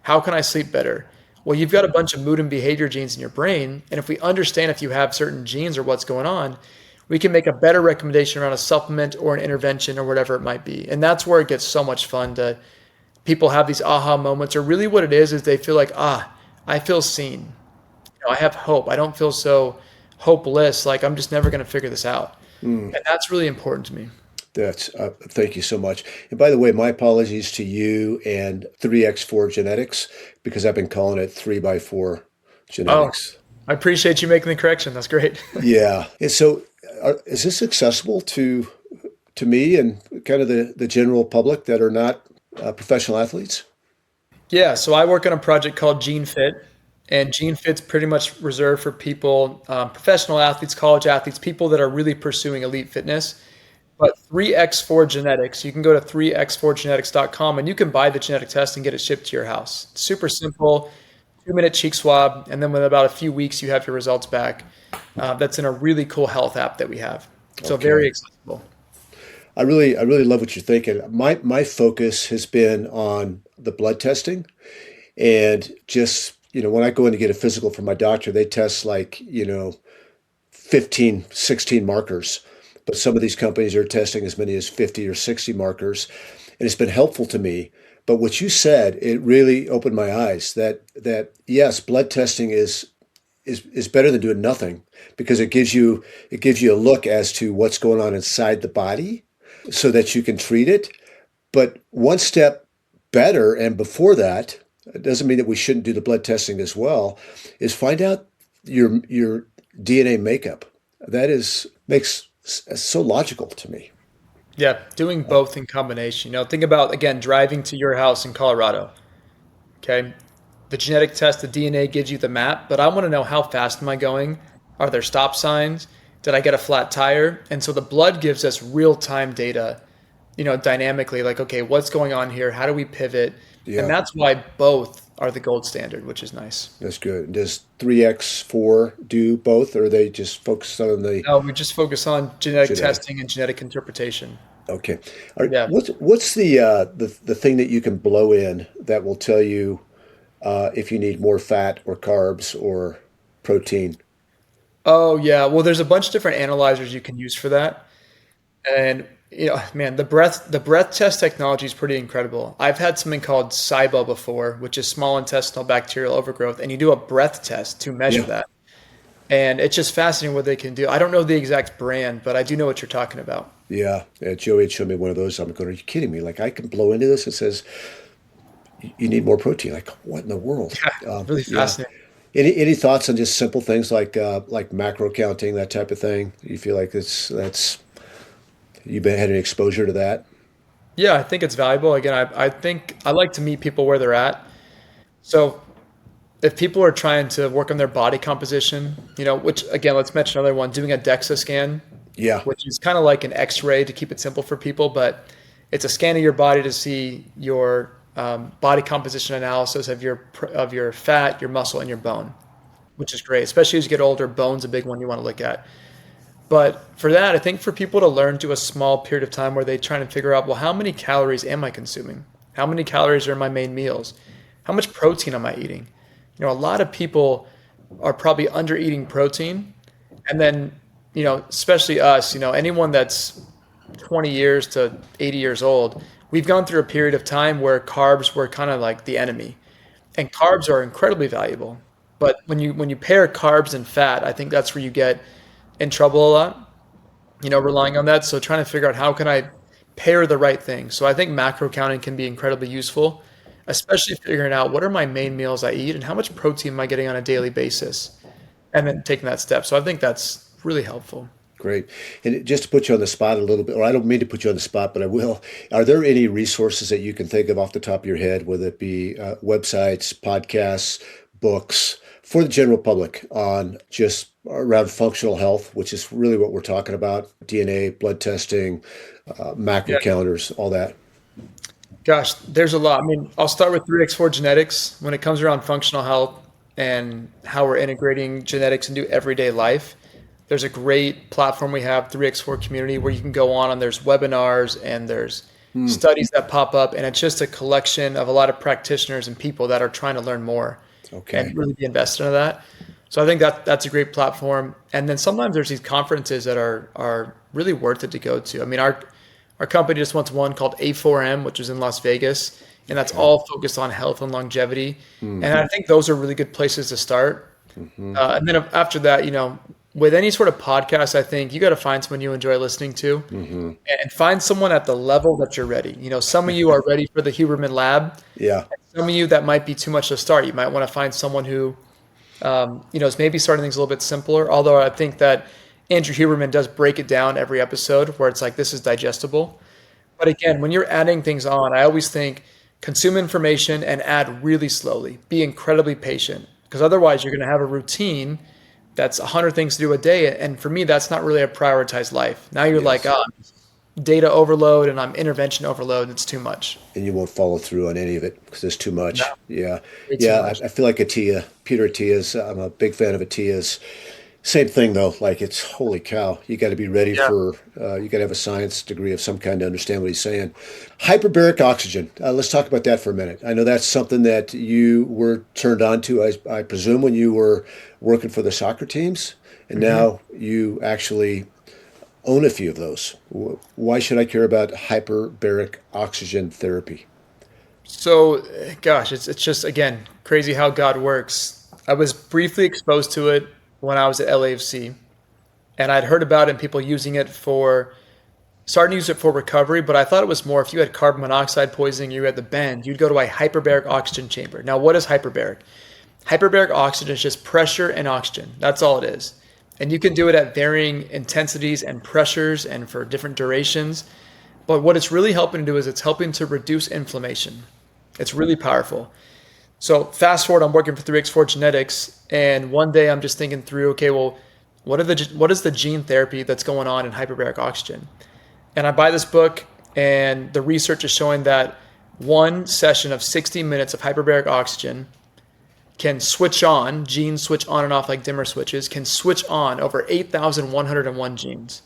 How can I sleep better? Well, you've got a bunch of mood and behavior genes in your brain. And if we understand if you have certain genes or what's going on, we can make a better recommendation around a supplement or an intervention or whatever it might be. And that's where it gets so much fun to people have these aha moments, or really what it is they feel like, I feel seen. I have hope. I don't feel so hopeless, like I'm just never going to figure this out. And that's really important to me. Thank you so much. And by the way, my apologies to you and 3x4 genetics, because I've been calling it 3x4 genetics. I appreciate you making the correction. That's great. Yeah. And so is this accessible to me and kind of the general public that are not professional athletes? Yeah. So I work on a project called Gene Fit. And Gene Fit's pretty much reserved for people, professional athletes, college athletes, people that are really pursuing elite fitness. But 3x4 Genetics, you can go to 3x4genetics.com and you can buy the genetic test and get it shipped to your house. It's super simple, 2-minute cheek swab, and then within about a few weeks, you have your results back. That's in a really cool health app that we have. So very accessible. I really love what you're thinking. My focus has been on the blood testing, and just when I go in to get a physical from my doctor, they test 15, 16 markers. But some of these companies are testing as many as 50 or 60 markers. And it's been helpful to me. But what you said, it really opened my eyes that yes, blood testing is better than doing nothing, because it gives you a look as to what's going on inside the body so that you can treat it. But one step better, and before that, it doesn't mean that we shouldn't do the blood testing as well, is find out your DNA makeup. That makes so logical to me. Yeah, doing both in combination. Think about, again, driving to your house in Colorado. Okay. The genetic test, the DNA gives you the map, but I want to know, how fast am I going? Are there stop signs? Did I get a flat tire? And so the blood gives us real-time data, dynamically, like, okay, what's going on here? How do we pivot? Yeah. And that's why both are the gold standard, which is nice. That's good. Does 3x4 do both, or are they just focused on the... No, we just focus on genetic testing and genetic interpretation. Okay. All right. Yeah. What's the thing that you can blow in that will tell you if you need more fat or carbs or protein? Oh, yeah. Well, there's a bunch of different analyzers you can use for that. And man, the breath test technology is pretty incredible. I've had something called SIBO before, which is small intestinal bacterial overgrowth, and you do a breath test to measure that. And it's just fascinating what they can do. I don't know the exact brand, but I do know what you're talking about. Yeah. Joey had showed me one of those. I'm going, are you kidding me? Like, I can blow into this. It says you need more protein. Like, what in the world? Really Yeah. fascinating. Any thoughts on just simple things like macro counting, that type of thing? You feel like that's you've been had any exposure to that? Yeah, I think it's valuable. Again, I think I like to meet people where they're at. So if people are trying to work on their body composition, which again, let's mention another one, doing a DEXA scan, Yeah. which is kind of like an X-ray to keep it simple for people, but it's a scan of your body to see your body composition analysis of your fat, your muscle, and your bone, which is great. Especially as you get older, bone's a big one you want to look at. But for that, I think for people to learn to a small period of time where they try to figure out, well, how many calories am I consuming? How many calories are in my main meals? How much protein am I eating? A lot of people are probably under eating protein. And then, especially us, anyone that's 20 years to 80 years old, we've gone through a period of time where carbs were kind of like the enemy. And carbs are incredibly valuable. But when you pair carbs and fat, I think that's where you get in trouble a lot, relying on that. So trying to figure out how can I pair the right thing. So I think macro counting can be incredibly useful, especially figuring out what are my main meals I eat and how much protein am I getting on a daily basis, and then taking that step. So I think that's really helpful. Great. And just to put you on the spot a little bit, or I don't mean to put you on the spot, but I will. Are there any resources that you can think of off the top of your head, whether it be websites, podcasts, books, for the general public on just around functional health, which is really what we're talking about: DNA, blood testing, macro Yeah. counters, all that? Gosh, there's a lot. I mean, I'll start with 3x4 genetics when it comes around functional health and how we're integrating genetics into everyday life. There's a great platform we have, 3x4 community, where you can go on and there's webinars and there's studies that pop up, and it's just a collection of a lot of practitioners and people that are trying to learn more Okay. and really be invested in that. So I think that's a great platform. And then sometimes there's these conferences that are really worth it to go to. I mean, our company just went to one called A4M, which is in Las Vegas, and that's all focused on health and longevity. And I think those are really good places to start. And then after that, with any sort of podcast, I think you got to find someone you enjoy listening to, and find someone at the level that you're ready. Some of you are ready for the Huberman Lab. Yeah. Some of you that might be too much to start. You might want to find someone who, is maybe starting things a little bit simpler. Although I think that Andrew Huberman does break it down every episode where it's like, this is digestible. But again, when you're adding things on, I always think consume information and add really slowly. Be incredibly patient, because otherwise you're going to have a routine that's 100 things to do a day. And for me, that's not really a prioritized life. Now you're like, Yes. data overload and I'm intervention overload. And it's too much. And you won't follow through on any of it because there's too much. No, Yeah. way too Yeah. much. I feel like Peter Attia's, I'm a big fan of Attia's. Same thing though. Like, it's holy cow. You got to be ready Yeah. for, you got to have a science degree of some kind to understand what he's saying. Hyperbaric oxygen. Let's talk about that for a minute. I know that's something that you were turned on to, I presume, when you were working for the soccer teams. And now you actually own a few of those. Why should I care about hyperbaric oxygen therapy? So, gosh, it's just, again, crazy how God works. I was briefly exposed to it when I was at LAFC, and I'd heard about it and people using it starting to use it for recovery, but I thought it was more if you had carbon monoxide poisoning, you had the bend, you'd go to a hyperbaric oxygen chamber. Now, what is hyperbaric? Hyperbaric oxygen is just pressure and oxygen. That's all it is. And you can do it at varying intensities and pressures and for different durations. But what it's really helping to do is it's helping to reduce inflammation. It's really powerful. So fast forward, I'm working for 3x4 Genetics, and one day I'm just thinking through, okay, well, what is the gene therapy that's going on in hyperbaric oxygen? And I buy this book, and the research is showing that one session of 60 minutes of hyperbaric oxygen can switch on, genes switch on and off like dimmer switches, can switch on over 8,101 genes.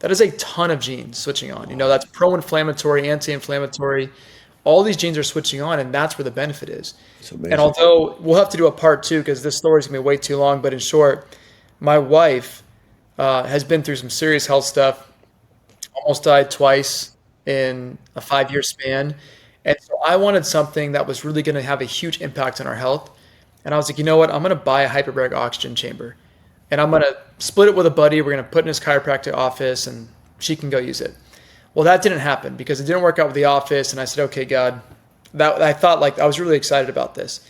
That is a ton of genes switching on. That's pro-inflammatory, anti-inflammatory. All these genes are switching on, and that's where the benefit is. It's And amazing. although we'll have to do a part two because this story is going to be way too long, but in short, my wife has been through some serious health stuff, almost died twice in a 5-year span. And so I wanted something that was really going to have a huge impact on our health. And I was like, you know what? I'm going to buy a hyperbaric oxygen chamber, and I'm going to split it with a buddy. We're going to put it in his chiropractic office, and she can go use it. Well, that didn't happen because it didn't work out with the office. And I said, okay, God, that I thought like I was really excited about this.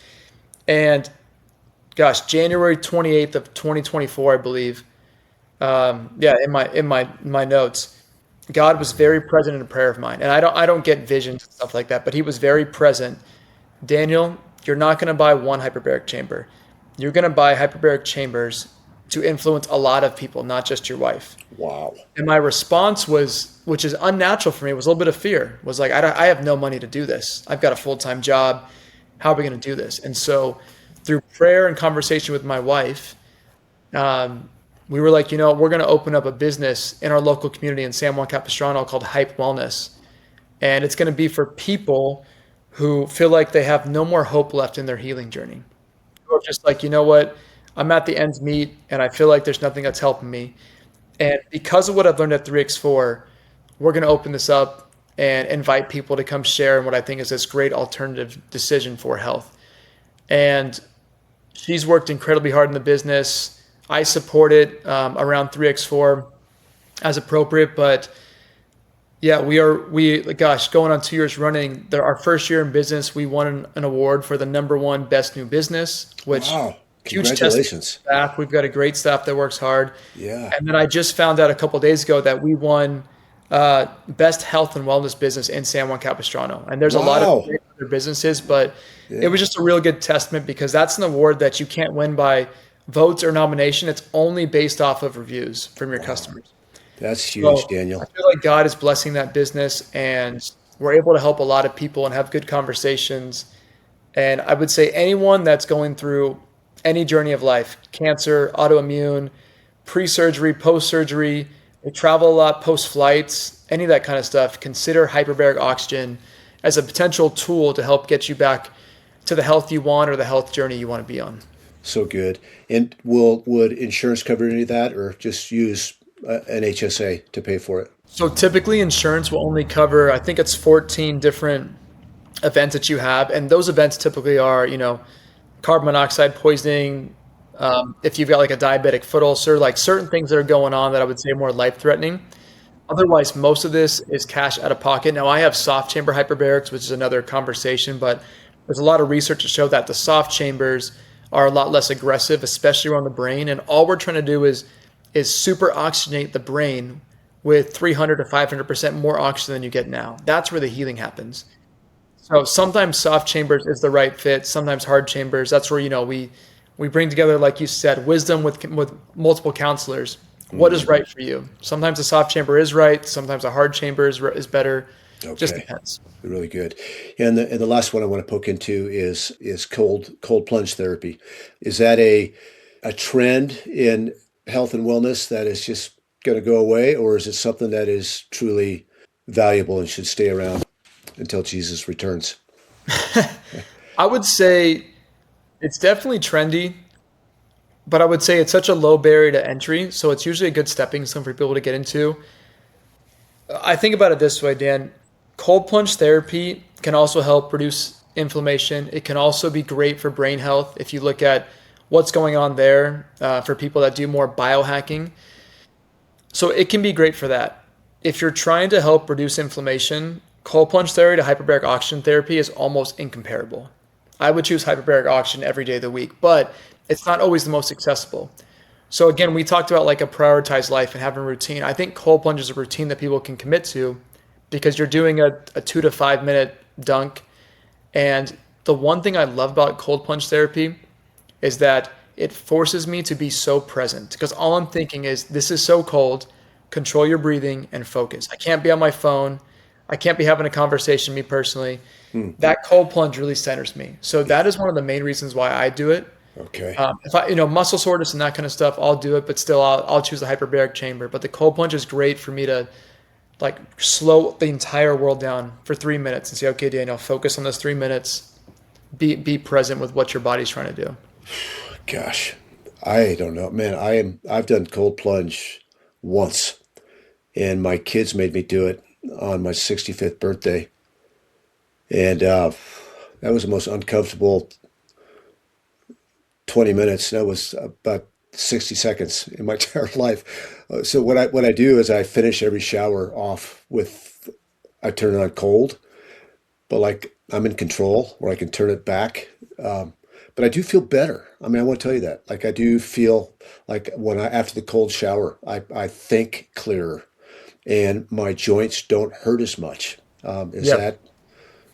And gosh, January 28th of 2024, I believe. Yeah, in my notes, God was very present in a prayer of mine. And I don't get visions and stuff like that, but he was very present. Daniel, you're not going to buy one hyperbaric chamber. You're going to buy hyperbaric chambers to influence a lot of people, not just your wife. Wow. And my response was, which is unnatural for me, was a little bit of fear. Was like, I have no money to do this. I've got a full-time job. How are we going to do this? And so through prayer and conversation with my wife, we were like, we're going to open up a business in our local community in San Juan Capistrano called Hype Wellness. And it's going to be for people who feel like they have no more hope left in their healing journey. Or just like, you know what? I'm at the ends meet and I feel like there's nothing that's helping me. And because of what I've learned at 3x4, we're going to open this up and invite people to come share in what I think is this great alternative decision for health. And she's worked incredibly hard in the business. I support it around 3x4 as appropriate, but yeah, going on 2 years running. Our first year in business, we won an award for the #1 best new business, which Wow. huge Congratulations. staff. We've got a great staff that works hard. Yeah. And then I just found out a couple of days ago that we won best health and wellness business in San Juan Capistrano. And there's a lot Wow. of great other businesses, but Yeah. it was just a real good testament because that's an award that you can't win by votes or nomination. It's only based off of reviews from your customers. That's huge, So Daniel. I feel like God is blessing that business and we're able to help a lot of people and have good conversations. And I would say anyone that's going through any journey of life, cancer, autoimmune, pre-surgery, post-surgery, they travel a lot, post-flights, any of that kind of stuff, consider hyperbaric oxygen as a potential tool to help get you back to the health you want or the health journey you want to be on. So good. And would insurance cover any of that, or just use an HSA to pay for it? So typically insurance will only cover, I think it's 14 different events that you have. And those events typically are, carbon monoxide poisoning, if you've got like a diabetic foot ulcer, like certain things that are going on that I would say are more life-threatening. Otherwise, most of this is cash out of pocket. Now, I have soft chamber hyperbarics, which is another conversation, but there's a lot of research to show that the soft chambers are a lot less aggressive, especially around the brain. And all we're trying to do is super oxygenate the brain with 300 to 500% more oxygen than you get now. That's where the healing happens. So sometimes soft chambers is the right fit. Sometimes hard chambers. That's where we bring together, like you said, wisdom with multiple counselors. What is right for you? Sometimes a soft chamber is right. Sometimes a hard chamber is better. Okay. Just depends. Really good. And the last one I want to poke into is cold plunge therapy. Is that a trend in health and wellness that is just going to go away, or is it something that is truly valuable and should stay around until Jesus returns? I would say it's definitely trendy, but I would say it's such a low barrier to entry. So it's usually a good stepping stone for people to get into. I think about it this way, Dan. Cold plunge therapy can also help reduce inflammation. It can also be great for brain health. If you look at what's going on there for people that do more biohacking. So it can be great for that. If you're trying to help reduce inflammation, cold plunge therapy to hyperbaric oxygen therapy is almost incomparable. I would choose hyperbaric oxygen every day of the week, but it's not always the most accessible. So again, we talked about like a prioritized life and having a routine. I think cold plunge is a routine that people can commit to because you're doing a 2 to 5 minute dunk. And the one thing I love about cold plunge therapy is that it forces me to be so present because all I'm thinking is this is so cold, control your breathing and focus. I can't be on my phone. I can't be having a conversation, me personally. That cold plunge really centers me. So that is one of the main reasons why I do it. Okay. If I, muscle soreness and that kind of stuff, I'll do it, but still I'll choose the hyperbaric chamber. But the cold plunge is great for me to like slow the entire world down for 3 minutes and say, okay, Daniel, focus on those 3 minutes. Be present with what your body's trying to do. Gosh, I don't know, man. I've done cold plunge once, and my kids made me do it on my 65th birthday, and that was the most uncomfortable 20 minutes. That was about 60 seconds in my entire life. So what I do is I finish every shower off with I turn it on cold, but like I'm in control, or I can turn it back. But I do feel better. I mean, I want to tell you that. Like I do feel like after the cold shower, I think clearer, and my joints don't hurt as much. Is Yep.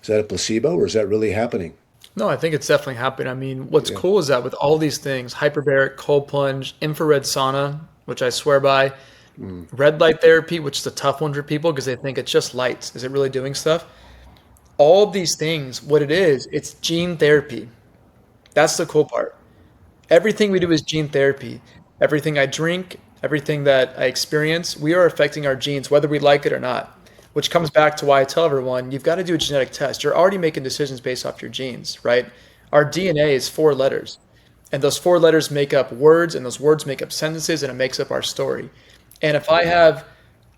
that a placebo, or is that really happening? No, I think it's definitely happening. I mean, what's Yeah. cool is that with all these things, hyperbaric, cold plunge, infrared sauna, which I swear by, Mm, red light therapy, which is a tough one for people because they think it's just lights. Is it really doing stuff? All of these things, what it is, it's gene therapy. That's the cool part. Everything we do is gene therapy. Everything I drink, everything that I experience, we are affecting our genes, whether we like it or not. Which comes back to why I tell everyone you've got to do a genetic test. You're already making decisions based off your genes, right? Our DNA is 4 letters, and those 4 letters make up words, and those words make up sentences, and it makes up our story. And if I have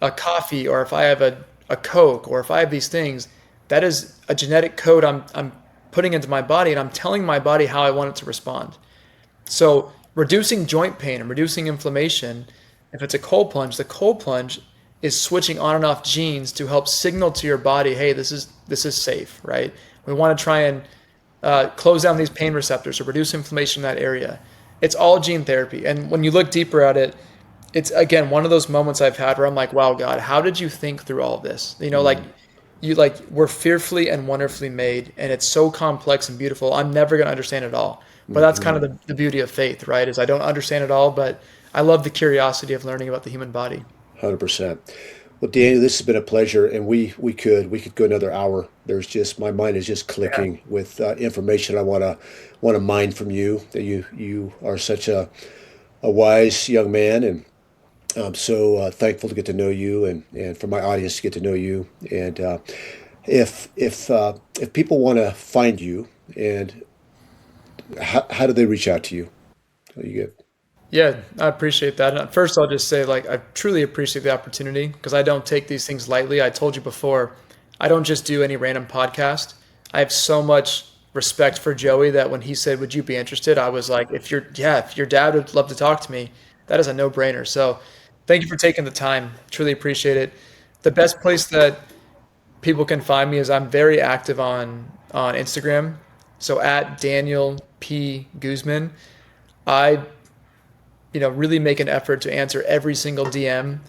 a coffee, or if I have a Coke, or if I have these things, that is a genetic code I'm putting into my body, and I'm telling my body how I want it to respond. So reducing joint pain and reducing inflammation, if it's a cold plunge, the cold plunge is switching on and off genes to help signal to your body, hey, this is safe, right? We want to try and close down these pain receptors or reduce inflammation in that area. It's all gene therapy, and when you look deeper at it, it's again one of those moments I've had where I'm like, wow, God, how did you think through all of this? Like mm, we're fearfully and wonderfully made, and it's so complex and beautiful. I'm never going to understand it all. But that's kind mm. of the beauty of faith, right? Is I don't understand it all, but I love the curiosity of learning about the human body. 100%. Well, Daniel, this has been a pleasure, and we could go another hour. There's just my mind is just Yeah. clicking with information I want to mine from you. That you are such a wise young man, and I'm so thankful to get to know you, and for my audience to get to know you. And if people want to find you, and how do they reach out to you? You get Yeah, I appreciate that. And first, I'll just say, like, I truly appreciate the opportunity because I don't take these things lightly. I told you before, I don't just do any random podcast. I have so much respect for Joey that when he said, "Would you be interested?" I was like, if your dad would love to talk to me, that is a no-brainer. So, thank you for taking the time. Truly appreciate it. The best place that people can find me is I'm very active on Instagram. So at Daniel P Guzman, I really make an effort to answer every single DM.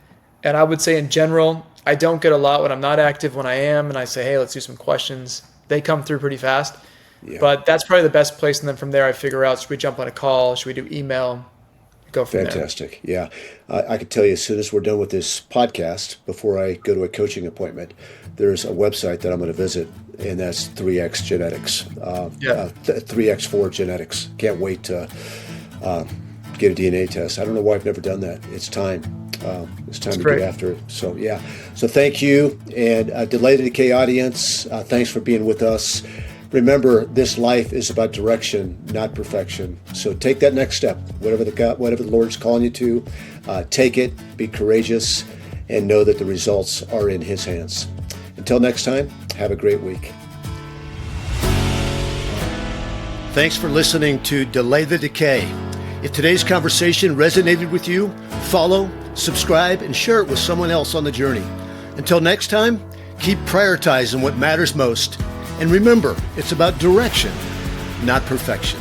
And I would say in general, I don't get a lot when I'm not active. When I am, and I say, hey, let's do some questions, they come through pretty fast. yeah. But that's probably the best place. And then from there, I figure out, should we jump on a call? Should we do email? Go from there. Fantastic. Yeah. I can tell you as soon as we're done with this podcast, before I go to a coaching appointment, there's a website that I'm going to visit, and that's 3X Genetics, Yeah, 3X4 Genetics. Can't wait to get a DNA test. I don't know why I've never done that. It's time. It's time it's to get great. after it. So, yeah. So, thank you. And Delay the Decay audience, thanks for being with us. Remember, this life is about direction, not perfection. So take that next step, whatever the Lord's calling you to, take it, be courageous, and know that the results are in His hands. Until next time, have a great week. Thanks for listening to Delay the Decay. If today's conversation resonated with you, follow, subscribe, and share it with someone else on the journey. Until next time, keep prioritizing what matters most. And remember, it's about direction, not perfection.